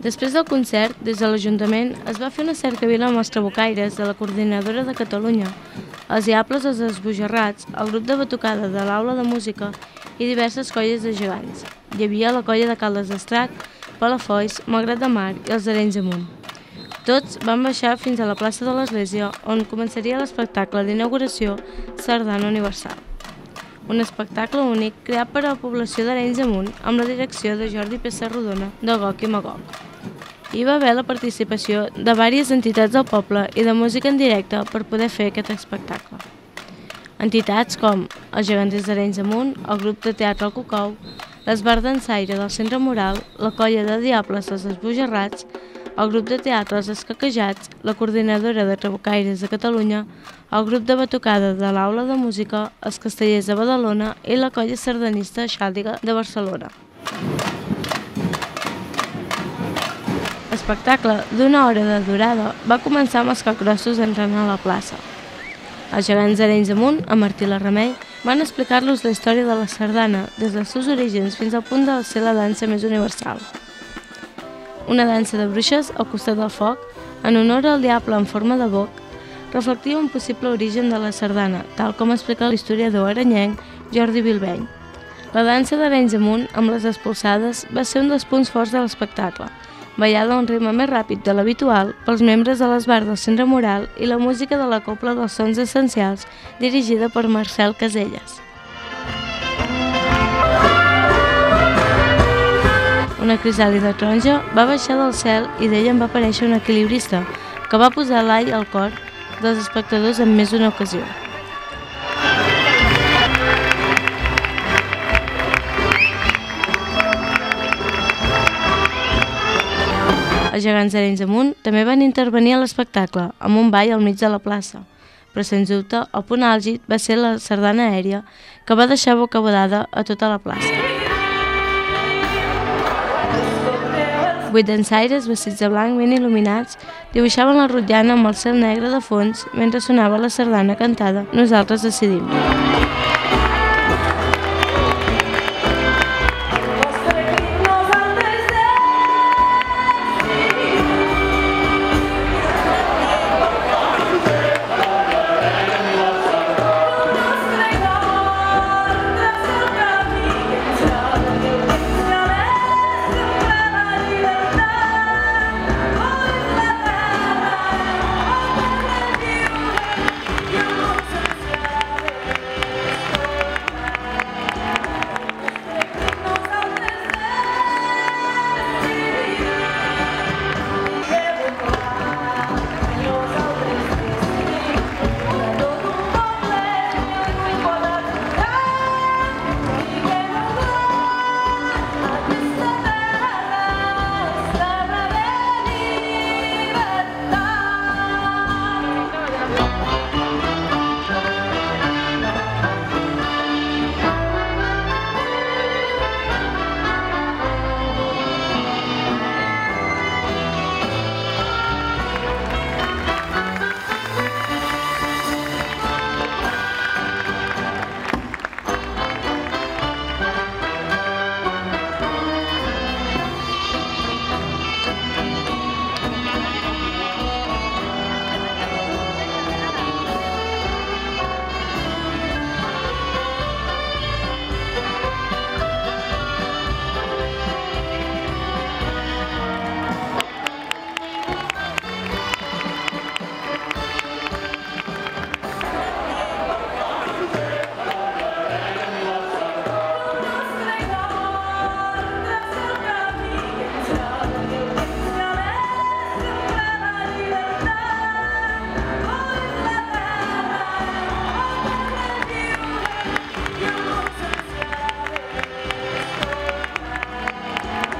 Després del concert, des de l'Ajuntament es va fer una cercavila amb els trabucaires de la Coordinadora de Catalunya, els Diables els Esbojarrats, el grup de batucada de l'Aula de Música i diverses colles de gegants. Hi havia la colla de Caldes d'Estrac, Palafolls, Malgrat de Mar i els d'Arenys de Munt. Tots van baixar fins a la plaça de l'Església, on començaria l'espectacle d'inauguració Sardana Universal. Un espectacle únic creat per a la població d'Arenys de Munt amb la direcció de Jordi Pessarrodona de Gog i Magog. Hi va haver la participació de diverses entitats del poble i de música en directe per poder fer aquest espectacle. Entitats com els Geganters d'Arenys de Munt, el grup de teatre El Cocou, l'Esbart Dansaire del Centre Moral, la colla de Diables dels Esbojarrats, el grup de teatre Els Escaquejats, la Coordinadora de Trabucaires de Catalunya, el grup de batucada de l'Aula de Música, els Castellers de Badalona i la colla sardanista Xàldiga de Barcelona. L'espectacle d'una hora de durada va començar amb els capgrossos entrant a la plaça. Els gegants d'Arenys de Munt, en Martí la Remei, van explicar-los la història de la sardana des dels seus orígens fins al punt de ser la dansa més universal. Una dansa de bruixes al costat del foc, en honor al diable en forma de boc, reflectia un possible origen de la sardana, tal com explica l'historiador arenyenc Jordi Bilbeny. La dansa d'Arenys de Munt, amb les expulsades, va ser un dels punts forts de l'espectacle, ballada a un ritme més ràpid de l'habitual pels membres de l'Esbart del Centre Moral i la música de la Cobla dels Sons Essencials, dirigida per Marcel Caselles. Una crisàlida taronja va baixar del cel i d'ella en va aparèixer un equilibrista que va posar l'all al cor dels espectadors en més d'una ocasió. Els gegants d'Arenys de Munt també van intervenir a l'espectacle amb un ball al mig de la plaça, però sens dubte el punt àlgid va ser la sardana aèria que va deixar bocabadada a tota la plaça. 8 dansaires vestits de blanc ben il·luminats dibuixaven la rotllana amb el cel negre de fons mentre sonava la sardana cantada Nosaltres decidim.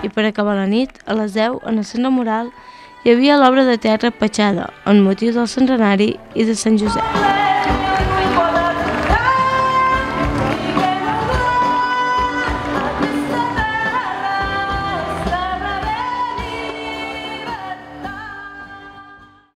I per acabar la nit, a les 10, en el Centre Moral, hi havia l'obra de teatre Petxada, en motiu del centenari i de Sant Josep.